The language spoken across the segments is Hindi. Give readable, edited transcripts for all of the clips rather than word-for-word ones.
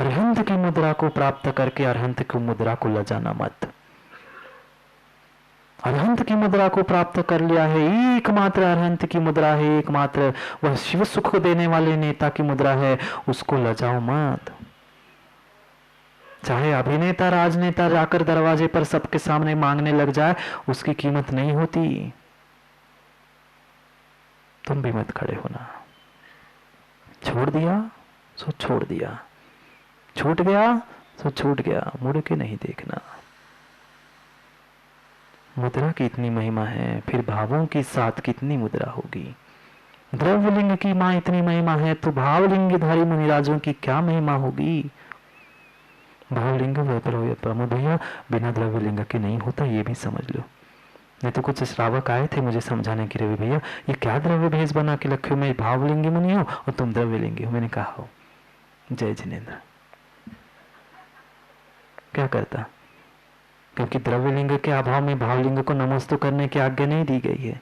अरहंत की मुद्रा को प्राप्त करके अरहंत की मुद्रा को लजाना मत। अरहंत की मुद्रा को प्राप्त कर लिया है, एकमात्र अरहंत की मुद्रा है, एकमात्र वह शिव सुख देने वाले नेता की मुद्रा है, उसको लजाओ मत। चाहे अभिनेता राजनेता जाकर दरवाजे पर सबके सामने मांगने लग जाए, उसकी कीमत नहीं होती। तुम भी मत खड़े होना। छोड़ दिया सो छोड़ दिया, छूट गया सो छूट गया, मुड़ के नहीं देखना। मुद्रा की इतनी महिमा है, फिर भावों के साथ कितनी मुद्रा होगी। द्रव्यलिंग की मां इतनी महिमा है, तो भावलिंगधारी मुनिराजों की क्या महिमा होगी। भावलिंग प्रमोद भैया बिना द्रव्यलिंग के नहीं होता, ये भी समझ लो। नहीं तो कुछ श्रावक आए थे मुझे समझाने के रवि भैया ये क्या द्रव्य भेष बना के रखे हो, मैं भावलिंगी मुनि हूं और तुम द्रव्यलिंगी हो। मैंने कहा हो जय जिनेन्द्र, क्या करता, क्योंकि द्रव्यलिंग के अभाव में भावलिंग को नमस्तु करने की आज्ञा नहीं दी गई है।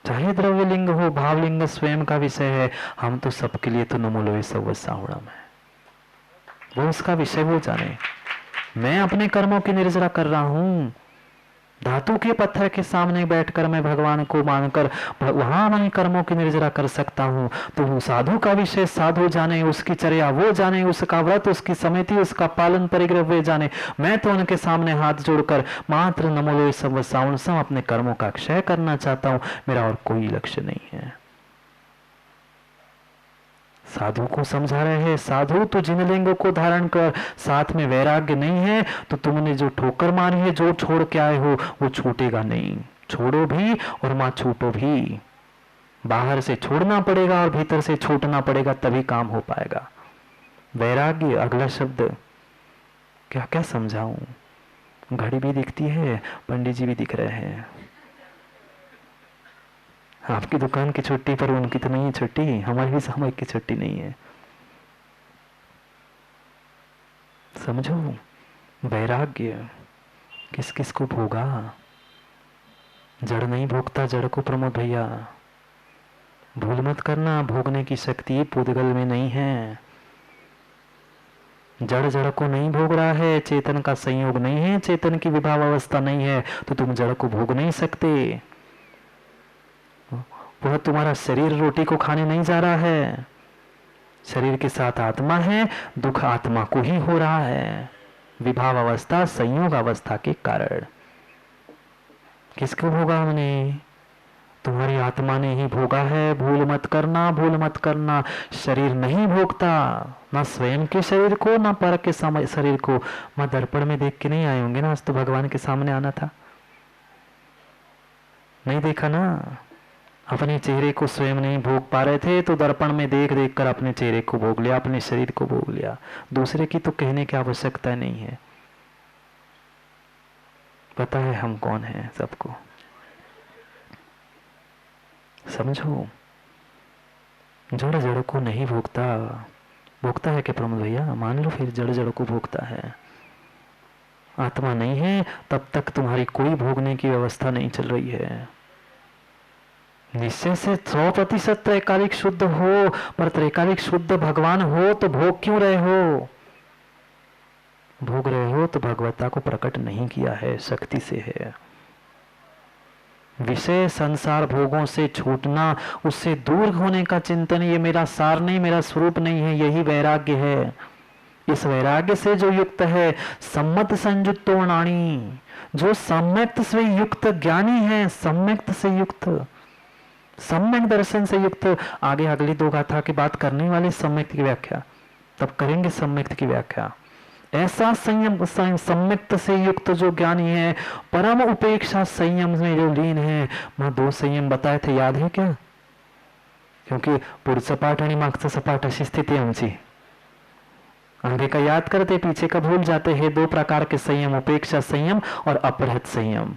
चाहे द्रव्यलिंग हो, भावलिंग स्वयं का विषय है। हम तो सबके लिए तो नमो लोहे सवसाहुणम है, वो उसका विषय वो जाने। मैं अपने कर्मों की निर्जरा कर रहा हूं। धातु के पत्थर के सामने बैठकर मैं भगवान को मानकर वहां मैं कर्मों की निर्जरा कर सकता हूं। तो साधु का विषय साधु जाने, उसकी चर्या वो जाने, उसका व्रत, उसकी समिति, उसका पालन परिग्रह वे जाने। मैं तो उनके सामने हाथ जोड़कर मात्र नमो लोहे सवसाहुणम अपने कर्मों का क्षय करना चाहता हूं। मेरा और कोई लक्ष्य नहीं है। साधु को समझा रहे हैं, साधु तो जिनलिंग को धारण कर, साथ में वैराग्य नहीं है तो तुमने जो ठोकर मारी है, जो छोड़ के आए हो वो छूटेगा नहीं। छोड़ो भी और मां छूटो भी। बाहर से छोड़ना पड़ेगा और भीतर से छूटना पड़ेगा, तभी काम हो पाएगा। वैराग्य अगला शब्द क्या क्या समझाऊं। घड़ी भी दिखती है, पंडित जी भी दिख रहे हैं। आपकी दुकान की छुट्टी पर उनकी तो नहीं है छुट्टी, हमारी भी सामूहिक की छुट्टी नहीं है। समझो, वैराग्य किस किस को भोगा। जड़ नहीं भोगता, जड़ को प्रमोद भैया भूल मत करना। भोगने की शक्ति पूदगल में नहीं है। जड़ जड़ को नहीं भोग रहा है, चेतन का संयोग नहीं है, चेतन की विभाव अवस्था नहीं है, तो तुम जड़ को भोग नहीं सकते। वह तुम्हारा शरीर रोटी को खाने नहीं जा रहा है। शरीर के साथ आत्मा है, दुख आत्मा को ही हो रहा है। विभाव अवस्था संयोग अवस्था के कारण। किसको भोगा हमने? तुम्हारी आत्मा ने ही भोगा है। भूल मत करना, भूल मत करना। शरीर नहीं भोगता, ना स्वयं के शरीर को ना पर के शरीर को। मैं दर्पण में देख के नहीं आए होंगे ना, आज तो भगवान के सामने आना था, नहीं देखा ना। अपने चेहरे को स्वयं नहीं भोग पा रहे थे तो दर्पण में देख देख कर अपने चेहरे को भोग लिया, अपने शरीर को भोग लिया। दूसरे की तो कहने की आवश्यकता नहीं है। पता है हम कौन हैं सबको। समझो, जड़ जड़ को नहीं भोगता। भोगता है क्या प्रमोद भैया? मान लो फिर जड़ जड़ को भोगता है। आत्मा नहीं है तब तक तुम्हारी कोई भोगने की व्यवस्था नहीं चल रही है। निश्चय से 100% त्रैकालिक शुद्ध हो, पर त्रैकालिक शुद्ध भगवान हो तो भोग क्यों रहे हो? भोग रहे हो तो भगवत्ता को प्रकट नहीं किया है, शक्ति से है। विषय संसार भोगों से छूटना, उससे दूर होने का चिंतन, ये मेरा सार नहीं, मेरा स्वरूप नहीं है, यही वैराग्य है। इस वैराग्य से जो युक्त है, सम्मत संयुक्तो नाणी, जो सम्यक्त से युक्त ज्ञानी है, सम्यक्त से युक्त, सम्यक दर्शन से युक्त। आगे अगली दो गाथा की बात करने वाले सम्यक की व्याख्या, तब करेंगे सम्यक की व्याख्या। ऐसा संयम सम्यक्त से युक्त जो ज्ञानी है, परम उपेक्षा संयम में जो लीन है। मैं 2 संयम बताए थे, याद है क्या? क्योंकि पुढचं पाठ आणि मागचं सपाठ अशी स्थिती आमची। आगे का याद करते, पीछे का भूल जाते हैं। 2 प्रकार के संयम, उपेक्षा संयम और अपरहत संयम।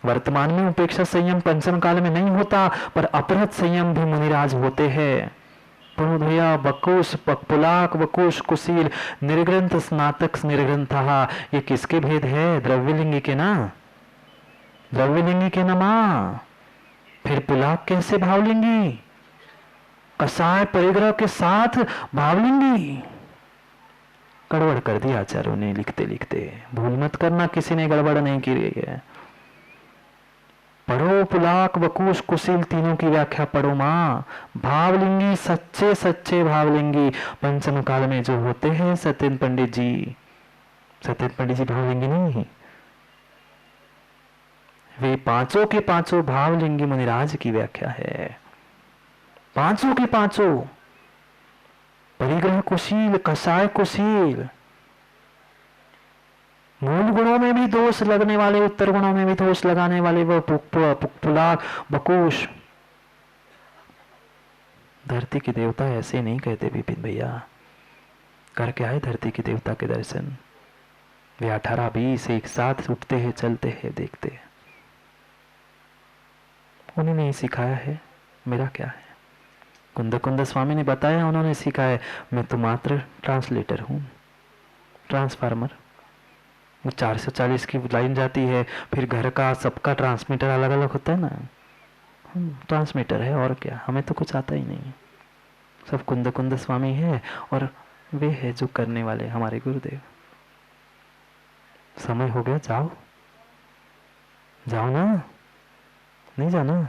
वर्तमान में उपेक्षा संयम पंचम काल में नहीं होता, पर अपरहत संयम भी मुनिराज होते हैं। प्रमोद भैया बकुश पुलाक वकुश कुशील निर्ग्रंथ स्नातक निर्ग्रंथः, ये किसके भेद है? द्रव्यलिंगी के ना, द्रव्यलिंगी के ना मां। फिर पुलाक कैसे भावलिंगी? कसाय परिग्रह के साथ भावलिंगी। गड़बड़ कर दी आचार्यों ने लिखते लिखते। भूल मत करना, किसी ने गड़बड़ नहीं की है। पढ़ो पुलाक वकुश कुशील तीनों की व्याख्या पढ़ो माँ। भावलिंगी सच्चे सच्चे भावलिंगी पंचम काल में जो होते हैं सत्येंद्र पंडित जी, सत्येंद्र पंडित जी भावलिंगी नहीं, वे पांचों के पांचों भावलिंगी मुनिराज की व्याख्या है। पांचों के पांचों, परिग्रह कुशील, कसाय कुशील, मूल गुणों में भी दोष लगने वाले, उत्तर गुणों में भी दोष लगाने वाले, वो पुलाक बकुश। धरती के देवता ऐसे नहीं कहते विपिन भैया। करके आए धरती के देवता के दर्शन। वे 18-20 एक साथ उठते हैं, चलते हैं, देखते हैं। उन्होंने ही सिखाया है, मेरा क्या है। कुंद कुंद स्वामी ने बताया, उन्होंने सिखाया। मैं तो मात्र ट्रांसलेटर हूँ, ट्रांसफार्मर। 440 की लाइन जाती है, फिर घर का सबका ट्रांसमीटर अलग अलग होता है ना, ट्रांसमीटर है और क्या, हमें तो कुछ आता ही नहीं। सब कुंद कुंद स्वामी है और वे है जो करने वाले हमारे गुरुदेव। समय हो गया, जाओ जाओ ना, नहीं जाना।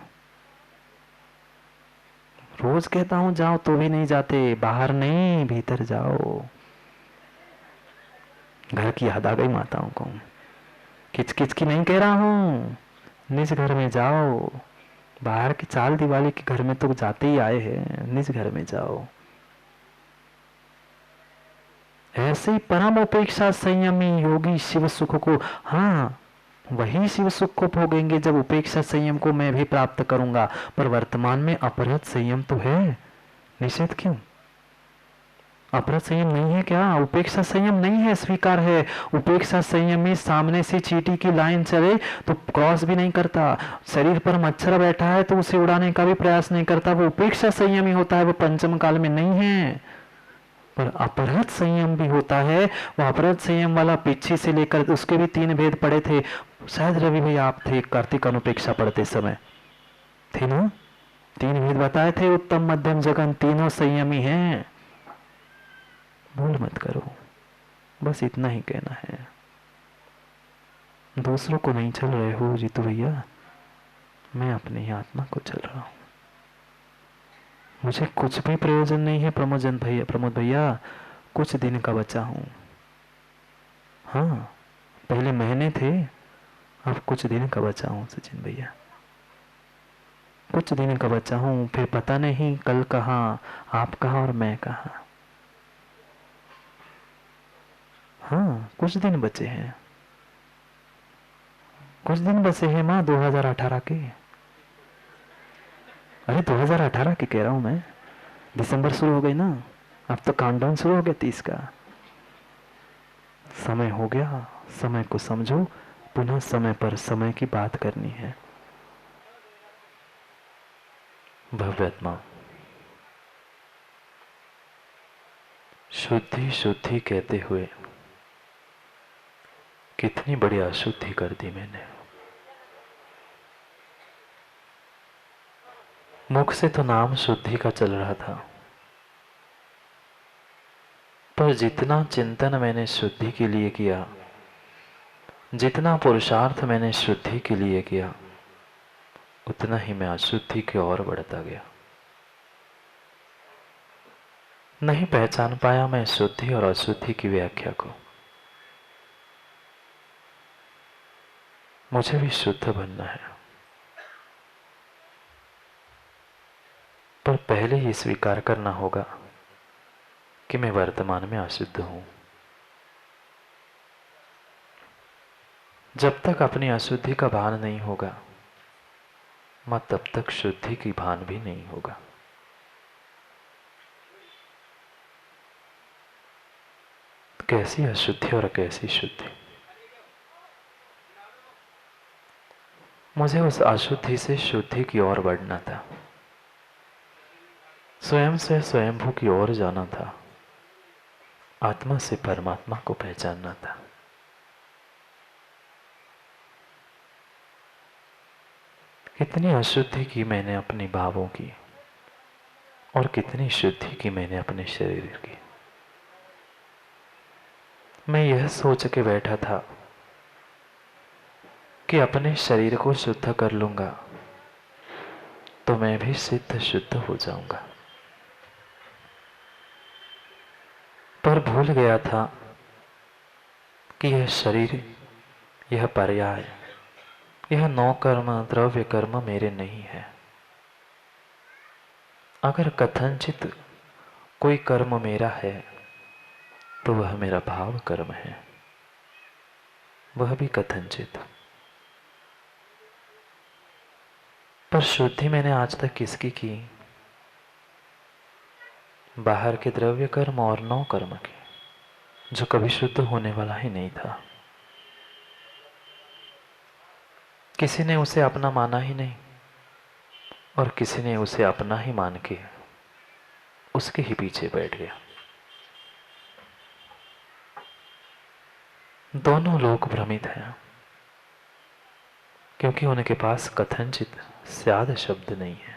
रोज कहता हूं जाओ तो भी नहीं जाते। बाहर नहीं, भीतर जाओ। घर की याद आ गई माताओं को। किच किच की नहीं कह रहा हूं, निज घर में जाओ। बाहर की चाल दिवाली के घर में तो जाते ही आए हैं, निज घर में जाओ। ऐसे ही परम उपेक्षा संयमी योगी शिव सुख को, हाँ वही शिव सुख को भोगेंगे जब उपेक्षा संयम को मैं भी प्राप्त करूंगा। पर वर्तमान में अपराध संयम तो है, निषेध क्यों? अपराध संयम नहीं है क्या? उपेक्षा संयम नहीं है, स्वीकार है। उपेक्षा संयम में सामने से चींटी की लाइन चले तो क्रॉस भी नहीं करता। शरीर पर मच्छर बैठा है तो उसे उड़ाने का भी प्रयास नहीं करता। वो उपेक्षा संयम ही होता है, वो पंचम काल में नहीं है। पर अपराध संयम भी होता है। वो अपराध संयम वाला पीछे से लेकर, उसके भी 3 भेद पढ़े थे। शायद रवि भाई आप थे, कार्तिक अनुपेक्षा पढ़ते समय थे ना? 3 भेद बताए थे, उत्तम मध्यम जगन, तीनों संयमी हैं। भूल मत करो, बस इतना ही कहना है। दूसरों को नहीं चल रहे हो जीतू भैया, मैं अपने ही आत्मा को चल रहा हूं। मुझे कुछ भी प्रयोजन नहीं है प्रमोद भैया, कुछ दिन का बचा हूं। हाँ, पहले महीने थे, अब कुछ दिन का बचा हूं सचिन भैया, कुछ दिन का बचा हूं। फिर पता नहीं कल कहाँ, आप कहाँ और मैं कहाँ। हाँ, कुछ दिन बचे हैं, कुछ दिन बचे हैं माँ 2018 के। अरे 2018 की कह रहा हूं मैं, दिसंबर शुरू हो गई ना, अब तो काउंटडाउन शुरू हो गया 30 का। समय हो गया, समय को समझो, पुनः समय पर समय की बात करनी है। भव्यात्मा शुद्धि शुद्धि कहते हुए कितनी बड़ी अशुद्धि कर दी मैंने। मुख से तो नाम शुद्धि का चल रहा था, पर जितना चिंतन मैंने शुद्धि के लिए किया, जितना पुरुषार्थ मैंने शुद्धि के लिए किया, उतना ही मैं अशुद्धि की ओर बढ़ता गया। नहीं पहचान पाया मैं शुद्धि और अशुद्धि की व्याख्या को। मुझे भी शुद्ध बनना है, पर पहले ही स्वीकार करना होगा कि मैं वर्तमान में अशुद्ध हूं। जब तक अपनी अशुद्धि का भान नहीं होगा, तब तक शुद्धि की भान भी नहीं होगा। कैसी अशुद्धि और कैसी शुद्धि? मुझे उस अशुद्धि से शुद्धि की ओर बढ़ना था, स्वयं से स्वयंभू की ओर जाना था, आत्मा से परमात्मा को पहचानना था। कितनी अशुद्धि की मैंने अपने भावों की, और कितनी शुद्धि की मैंने अपने शरीर की। मैं यह सोच के बैठा था कि अपने शरीर को शुद्ध कर लूंगा तो मैं भी सिद्ध शुद्ध हो जाऊंगा, पर भूल गया था कि यह शरीर, यह पर्याय, यह नौ कर्म द्रव्य कर्म मेरे नहीं है। अगर कथनचित कोई कर्म मेरा है तो वह मेरा भाव कर्म है, वह भी कथनचित। पर शुद्धि मैंने आज तक किसकी की? बाहर के द्रव्य कर्म और नौ कर्म की, जो कभी शुद्ध होने वाला ही नहीं था। किसी ने उसे अपना माना ही नहीं और किसी ने उसे अपना ही मान के उसके ही पीछे बैठ गया। दोनों लोग भ्रमित हैं, क्योंकि उनके पास कथनचित स्याद शब्द नहीं है।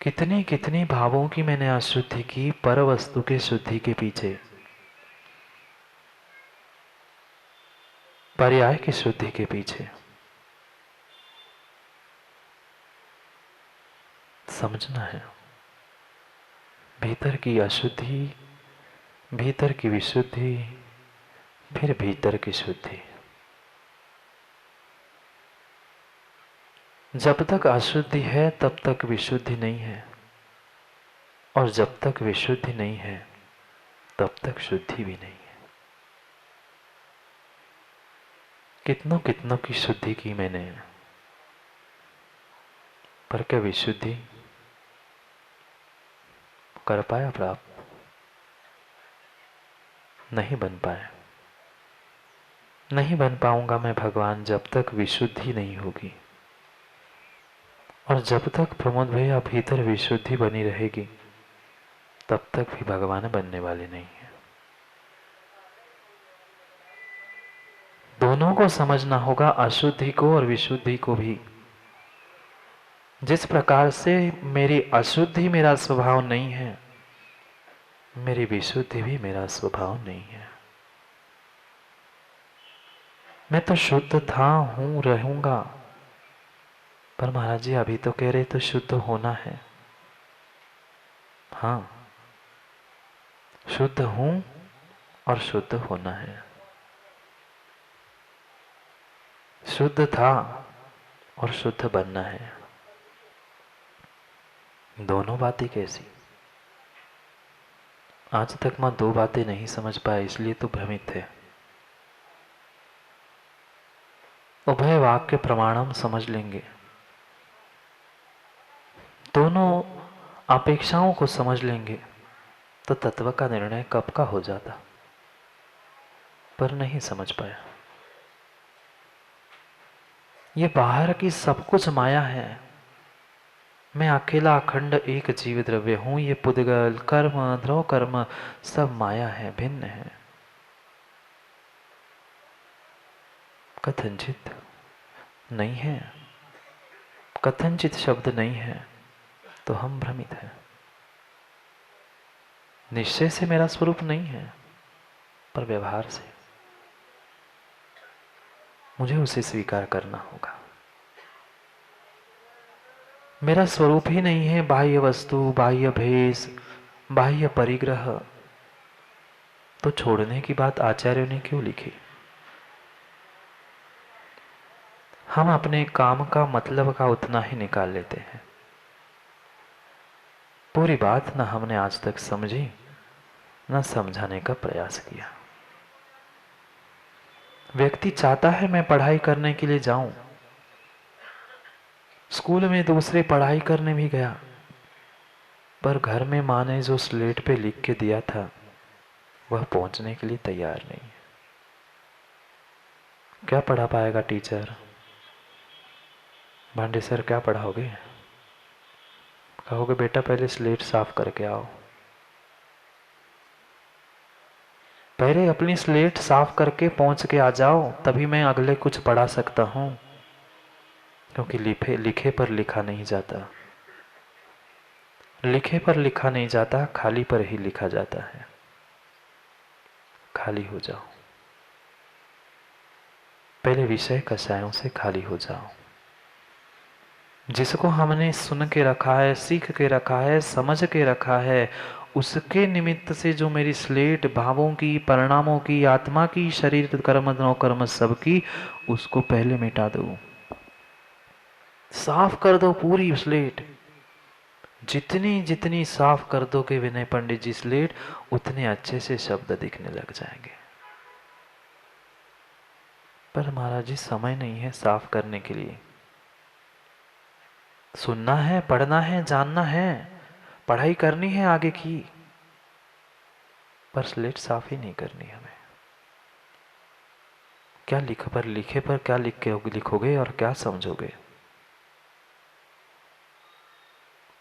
कितनी कितनी भावों की मैंने अशुद्धि की पर वस्तु के शुद्धि के पीछे, पर्याय की शुद्धि के पीछे। समझना है, भीतर की अशुद्धि, भीतर की विशुद्धि, फिर भीतर की शुद्धि। जब तक अशुद्धि है तब तक विशुद्धि नहीं है, और जब तक विशुद्धि नहीं है तब तक शुद्धि भी नहीं है। कितनों कितनों की शुद्धि की मैंने, पर क्या विशुद्धि कर पाया प्राप्त? नहीं बन पाया। नहीं बन पाऊंगा मैं भगवान जब तक विशुद्धि नहीं होगी, और जब तक प्रमोद भैया भीतर विशुद्धि बनी रहेगी तब तक भी भगवान बनने वाले नहीं है। दोनों को समझना होगा, अशुद्धि को और विशुद्धि को भी। जिस प्रकार से मेरी अशुद्धि मेरा स्वभाव नहीं है, मेरी विशुद्धि भी मेरा स्वभाव नहीं है। मैं तो शुद्ध था, हूं, रहूंगा, पर महाराज जी अभी तो कह रहे तो शुद्ध होना है। हाँ, शुद्ध हूं और शुद्ध होना है। शुद्ध था और शुद्ध बनना है। दोनों बातें कैसी? आज तक मैं दो बातें नहीं समझ पाया, इसलिए तो भ्रमित थे। उभय वाक्य प्रमाणम समझ लेंगे, दोनों अपेक्षाओं को समझ लेंगे तो तत्व का निर्णय कब का हो जाता, पर नहीं समझ पाया। ये बाहर की सब कुछ माया है। मैं अकेला अखंड एक जीव द्रव्य हूं। ये पुद्गल कर्म ध्रुव कर्म सब माया है, भिन्न है। कथनचित नहीं है, कथनचित शब्द नहीं है तो हम भ्रमित हैं। निश्चय से मेरा स्वरूप नहीं है, पर व्यवहार से मुझे उसे स्वीकार करना होगा। मेरा स्वरूप ही नहीं है बाह्य वस्तु, बाह्य भेष, बाह्य परिग्रह, तो छोड़ने की बात आचार्यों ने क्यों लिखी? हम अपने काम का मतलब का उतना ही निकाल लेते हैं। पूरी बात ना हमने आज तक समझी, ना समझाने का प्रयास किया। व्यक्ति चाहता है मैं पढ़ाई करने के लिए जाऊं। स्कूल में दूसरे पढ़ाई करने भी गया, पर घर में माँ ने जो स्लेट पे लिख के दिया था वह पहुंचने के लिए तैयार नहीं है। क्या पढ़ा पाएगा टीचर? भांडे सर क्या पढ़ाओगे? कहोगे बेटा पहले स्लेट साफ करके आओ। पहले अपनी स्लेट साफ करके पहुंच के आ जाओ, तभी मैं अगले कुछ पढ़ा सकता हूं, क्योंकि लिखे पर लिखा नहीं जाता। लिखे पर लिखा नहीं जाता, खाली पर ही लिखा जाता है। खाली हो जाओ, पहले विषय कषायों से खाली हो जाओ। जिसको हमने सुन के रखा है, सीख के रखा है, समझ के रखा है, उसके निमित्त से जो मेरी स्लेट भावों की, परिणामों की, आत्मा की, शरीर कर्म नौकर्म सबकी, उसको पहले मिटा दो, साफ कर दो पूरी स्लेट। जितनी जितनी साफ कर दोगे विनय पंडित जी स्लेट, उतने अच्छे से शब्द दिखने लग जाएंगे। पर महाराज जी समय नहीं है साफ करने के लिए। सुनना है, पढ़ना है, जानना है, पढ़ाई करनी है आगे की, पर स्लेट साफ ही नहीं करनी हमें। क्या लिखे पर क्या लिखोगे और क्या समझोगे?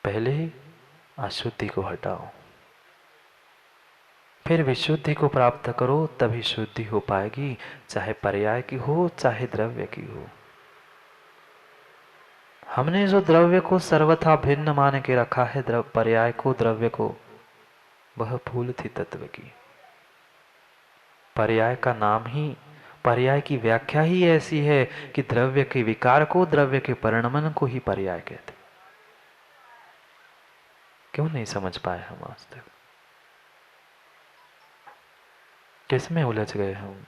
पहले अशुद्धि को हटाओ, फिर विशुद्धि को प्राप्त करो, तभी शुद्धि हो पाएगी, चाहे पर्याय की हो, चाहे द्रव्य की हो। हमने जो द्रव्य को सर्वथा भिन्न मान के रखा है, पर्याय को, द्रव्य को, वह भूल थी तत्व की। पर्याय का नाम ही, पर्याय की व्याख्या ही ऐसी है कि द्रव्य के विकार को, द्रव्य के परिणमन को ही पर्याय कहते। क्यों नहीं समझ पाए हम आज तक? किसमें उलझ गए हम?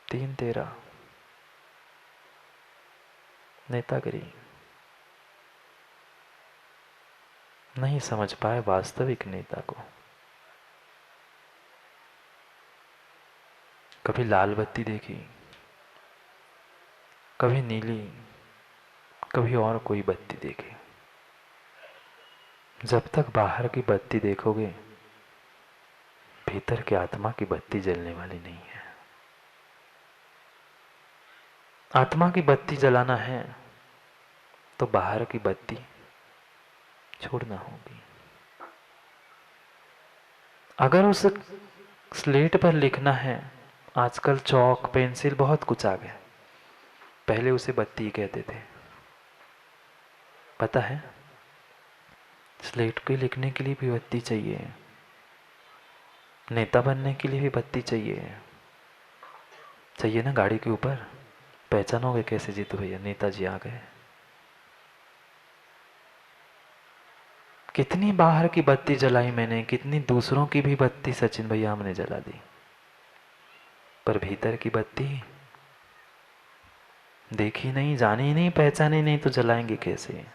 3-13 नेतागिरी, नहीं समझ पाए वास्तविक नेता को। कभी लाल बत्ती देखी, कभी नीली, कभी और कोई बत्ती देखी। जब तक बाहर की बत्ती देखोगे, भीतर की आत्मा की बत्ती जलने वाली नहीं है। आत्मा की बत्ती जलाना है तो बाहर की बत्ती छोड़ना होगी। अगर उस स्लेट पर लिखना है, आजकल चौक पेंसिल बहुत कुछ आ गया, पहले उसे बत्ती कहते थे। पता है, स्लेट पे लिखने के लिए भी बत्ती चाहिए, नेता बनने के लिए भी बत्ती चाहिए। चाहिए ना, गाड़ी के ऊपर पहचानोगे कैसे जीतू भैया, नेताजी आ गए। कितनी बाहर की बत्ती जलाई मैंने, कितनी दूसरों की भी बत्ती सचिन भैया हमने जला दी, पर भीतर की बत्ती देखी नहीं, जानी नहीं, पहचानी नहीं, तो जलाएंगे कैसे?